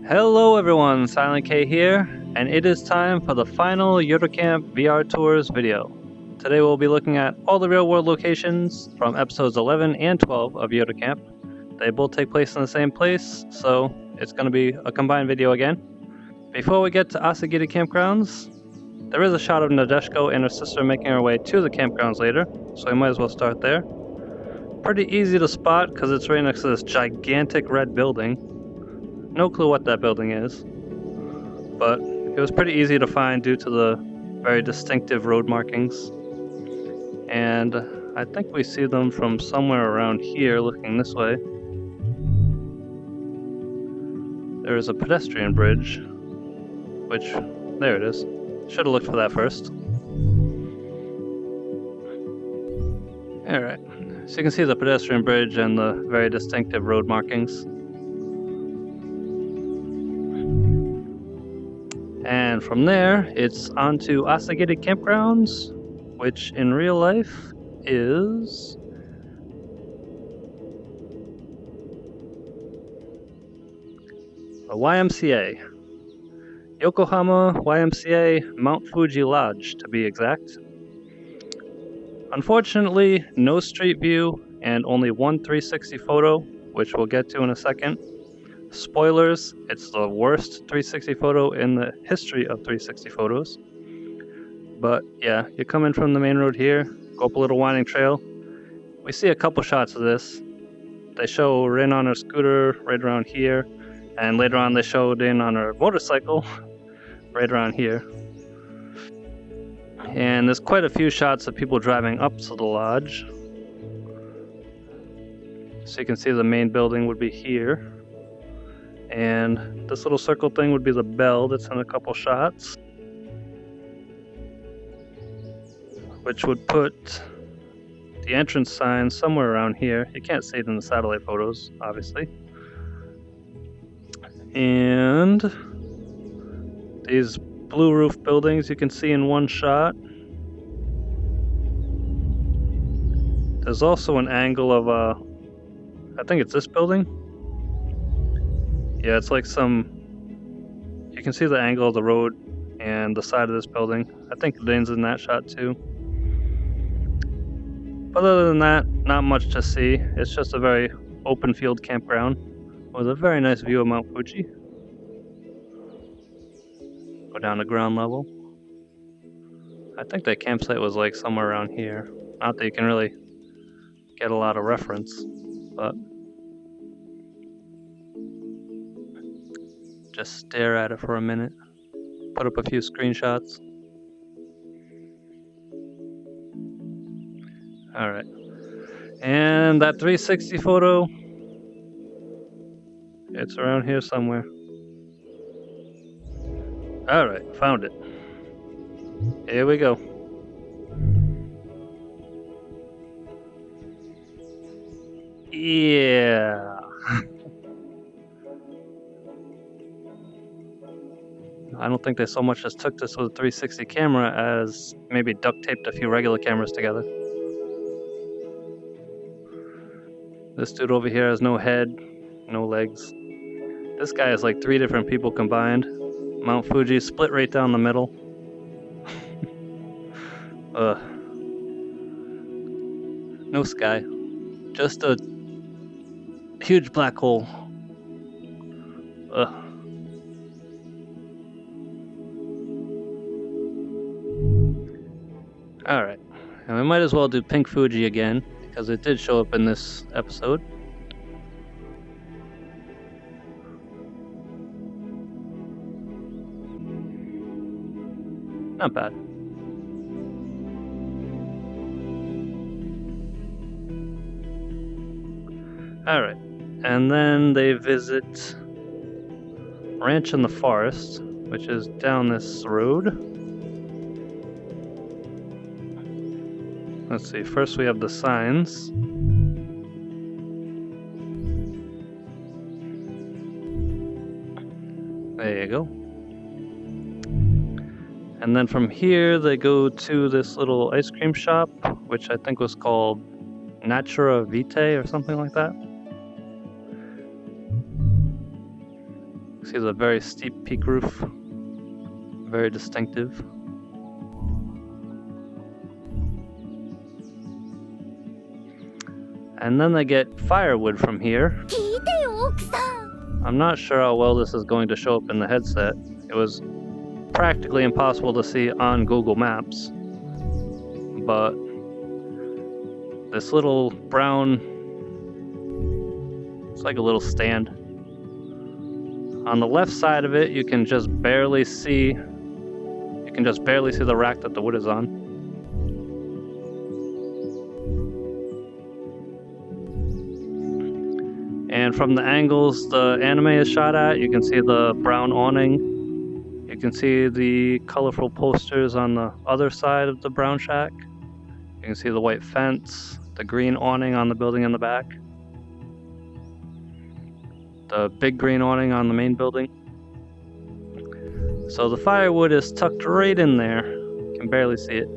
Hello everyone, Silent K here, and it is time for the final Yuru Camp VR Tours video. Today we'll be looking at all the real world locations from episodes 11 and 12 of Yuru Camp. They both take place in the same place, so it's going to be a combined video again. Before we get to asagiri campgrounds, there is a shot of Nadeshko and her sister making her way to the campgrounds later, so we might as well start there. Pretty easy to spot because it's right next to this gigantic red building. No clue what that building is, but it was pretty easy to find due to the very distinctive road markings. And I think we see them from somewhere around here looking this way. There is a pedestrian bridge, which, there it is. Should have looked for that first. Alright, so you can see the pedestrian bridge and the very distinctive road markings. And from there, it's on to asagiri campgrounds, which in real life is a YMCA. Yokohama YMCA Mount Fuji Lodge, to be exact. Unfortunately, no street view and only one 360 photo, which we'll get to in a second. Spoilers, it's the worst 360 photo in the history of 360 photos. But yeah, you come in from the main road here, go up a little winding trail. We see a couple shots of this. They show Rin on her scooter right around here, and later on they showed in on her motorcycle right around here. And there's quite a few shots of people driving up to the lodge. So you can see the main building would be here. And this little circle thing would be the bell that's in a couple shots, which would put the entrance sign somewhere around here. You can't see it in the satellite photos, obviously. And these blue roof buildings you can see in one shot. There's also an angle of I think it's this building. Yeah, it's like you can see the angle of the road and the side of this building. I think Dane's in that shot too. But other than that, not much to see. It's just a very open field campground with a very nice view of Mount Fuji. Go down to ground level. I think that campsite was like somewhere around here. Not that you can really get a lot of reference, but just stare at it for a minute, put up a few screenshots. Alright, and that 360 photo, it's around here somewhere. Alright, found it. Here we go. Yeah. I don't think they so much as took this with a 360 camera as maybe duct taped a few regular cameras together. This dude over here has no head, no legs. This guy is like 3 different people combined. Mount Fuji split right down the middle. No sky. Just a huge black hole. Alright, and we might as well do Pink Fuji again, because it did show up in this episode. Not bad. Alright, and then they visit Ranch in the Forest, which is down this road. Let's see, first we have the signs. There you go. And then from here they go to this little ice cream shop, which I think was called Natura Vita or something like that. See see the very steep peak roof. Very distinctive. And then they get firewood from here. I'm not sure how well this is going to show up in the headset. It was practically impossible to see on Google Maps. But this little brown, it's like a little stand. On the left side of it, you can just barely see the rack that the wood is on. And from the angles the anime is shot at, you can see the brown awning. You can see the colorful posters on the other side of the brown shack. You can see the white fence, the green awning on the building in the back, the big green awning on the main building. So the firewood is tucked right in there. You can barely see it.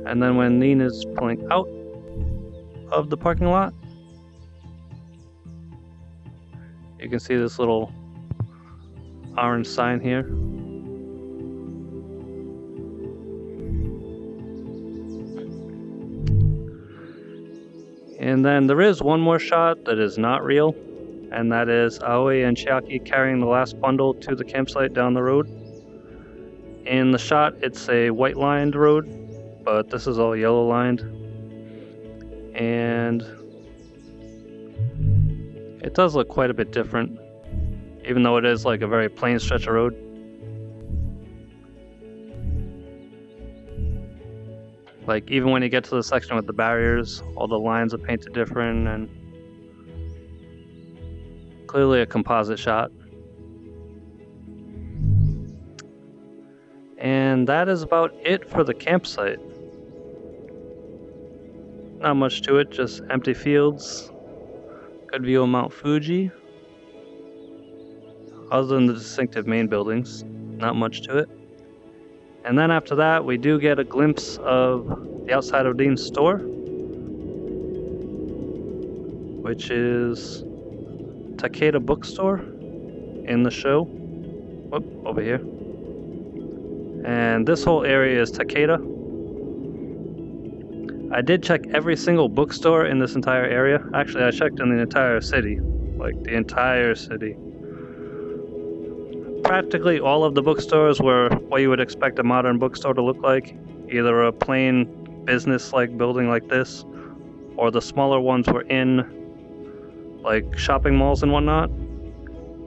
And then when Nina's pulling out of the parking lot, you can see this little orange sign here. And then there is one more shot that is not real, and that is Aoi and Chiaki carrying the last bundle to the campsite down the road. In the shot, it's a white lined road, but this is all yellow lined. And it does look quite a bit different, even though it is like a very plain stretch of road. Like, even when you get to the section with the barriers, all the lines are painted different, and clearly a composite shot. And that is about it for the campsite. Not much to it, just empty fields. Good view of Mount Fuji. Other than the distinctive main buildings, not much to it. And then after that, we do get a glimpse of the outside of Dean's store, which is Takeda bookstore in the show. Whoop, over here. And this whole area is Takeda. I did check every single bookstore in this entire area. Actually, I checked in the entire city, like the entire city. Practically all of the bookstores were what you would expect a modern bookstore to look like. Either a plain business-like building like this, or the smaller ones were in like shopping malls and whatnot.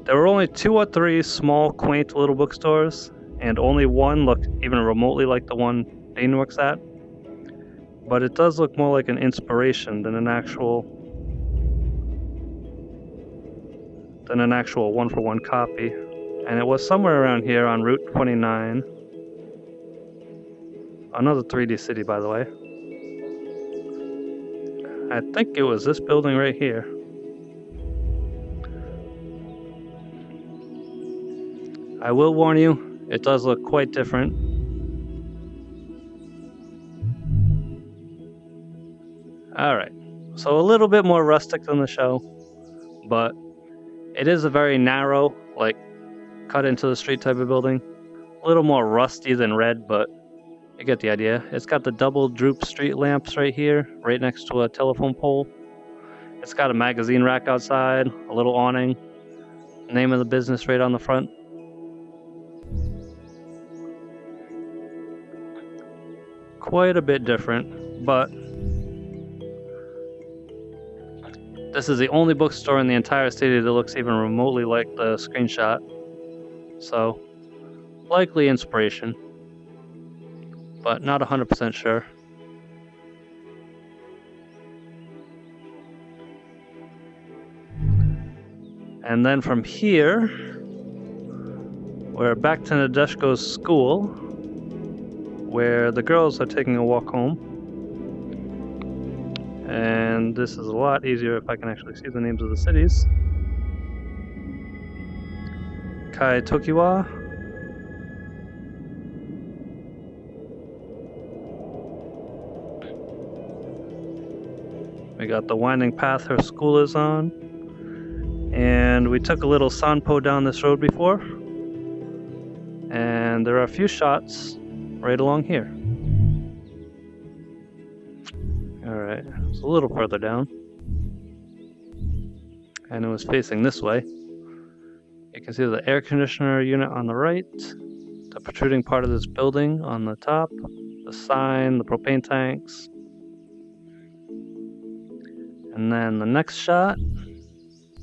There were only 2 or 3 small, quaint little bookstores, and only one looked even remotely like the one Dean works at. But it does look more like an inspiration than an actual one-for-one copy. And it was somewhere around here on Route 29. Another 3D city, by the way. I think it was this building right here. I will warn you, it does look quite different. Alright, so a little bit more rustic than the show, but it is a very narrow, like, cut into the street type of building. A little more rusty than red, but you get the idea. It's got the double droop street lamps right here, right next to a telephone pole. It's got a magazine rack outside, a little awning, name of the business right on the front. Quite a bit different, but this is the only bookstore in the entire city that looks even remotely like the screenshot. So, likely inspiration, but not 100% sure. And then from here, we're back to Nadeshko's school, where the girls are taking a walk home. And this is a lot easier if I can actually see the names of the cities. Kaitokiwa, we got the winding path her school is on, And we took a little sanpo down this road before, and there are a few shots right along here. Alright, it's a little further down, and it was facing this way. You can see the air conditioner unit on the right, the protruding part of this building on the top, the sign, the propane tanks. And then the next shot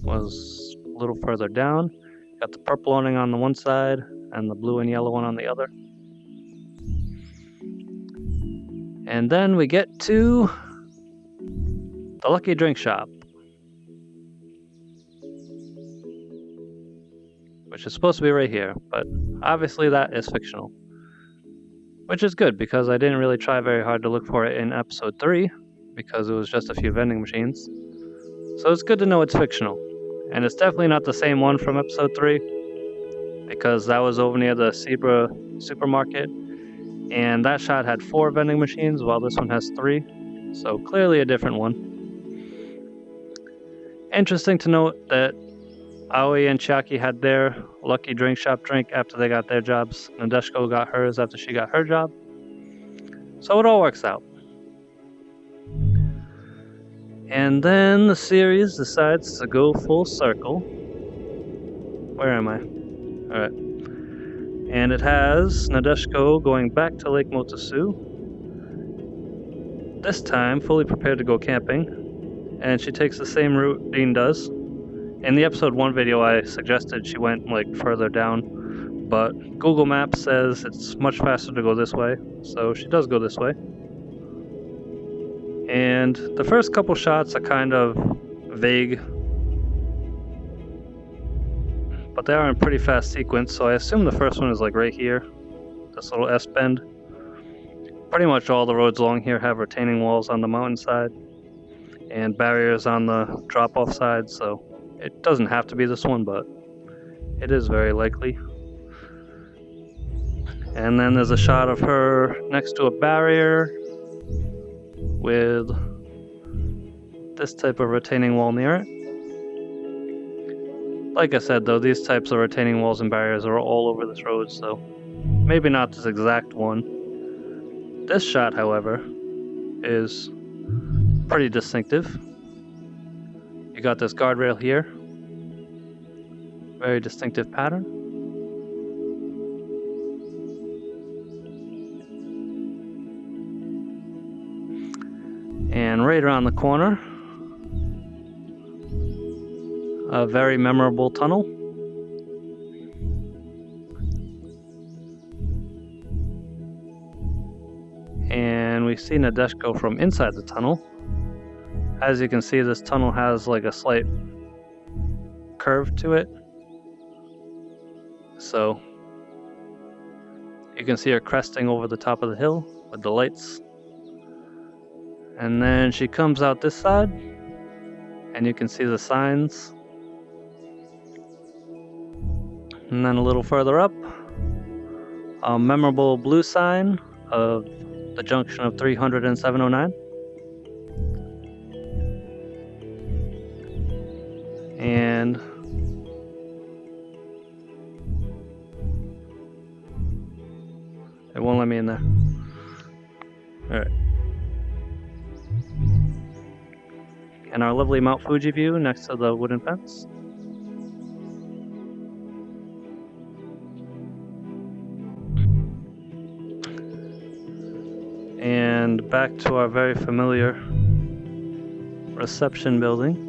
was a little further down. Got the purple awning on the one side and the blue and yellow one on the other. And then we get to the Lucky Drink Shop, which is supposed to be right here, but obviously that is fictional. Which is good, because I didn't really try very hard to look for it in episode 3, because it was just a few vending machines. So it's good to know it's fictional. And it's definitely not the same one from episode 3, because that was over near the Zebra supermarket, and that shot had 4 vending machines, while this one has 3, so clearly a different one. Interesting to note that Aoi and Chiaki had their Lucky Drink Shop drink after they got their jobs. Nadeshiko got hers after she got her job. So it all works out. And then the series decides to go full circle. Where am I? Alright. And it has Nadeshiko going back to Lake Motosu. This time fully prepared to go camping. And she takes the same route Dean does. In the episode 1 video I suggested she went like further down, but Google Maps says it's much faster to go this way, so she does go this way. And the first couple shots are kind of vague, but they are in pretty fast sequence, so I assume the first one is like right here, this little S-bend. Pretty much all the roads along here have retaining walls on the mountainside and barriers on the drop-off side, so it doesn't have to be this one, but it is very likely. And then there's a shot of her next to a barrier with this type of retaining wall near it. Like I said though, these types of retaining walls and barriers are all over this road, so maybe not this exact one. This shot, however, is pretty distinctive. You got this guardrail here. Very distinctive pattern. And right around the corner, a very memorable tunnel. And we see Nadeshiko from inside the tunnel. As you can see, this tunnel has like a slight curve to it. So you can see her cresting over the top of the hill with the lights. And then she comes out this side, and you can see the signs. And then a little further up, a memorable blue sign of the junction of 300 and 709. And it won't let me in there. Alright. And our lovely Mount Fuji view next to the wooden fence. And back to our very familiar reception building.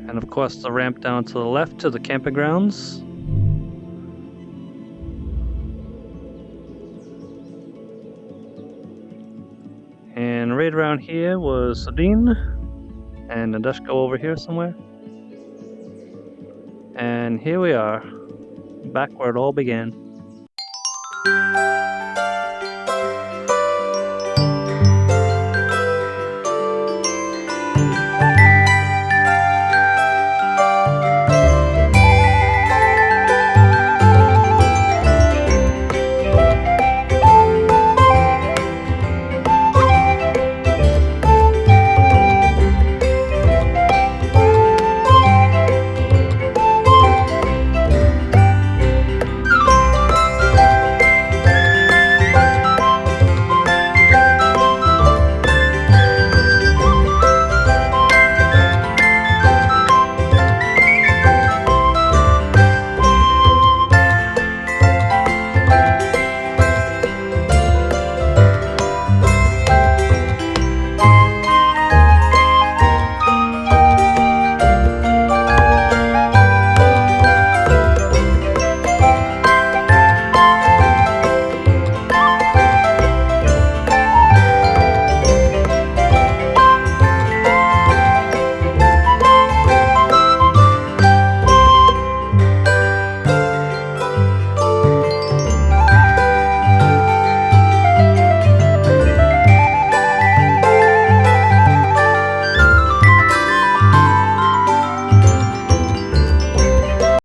And of course the ramp down to the left to the camping grounds. And right around here was Sabine and Nadeshiko over here somewhere. And here we are, back where it all began.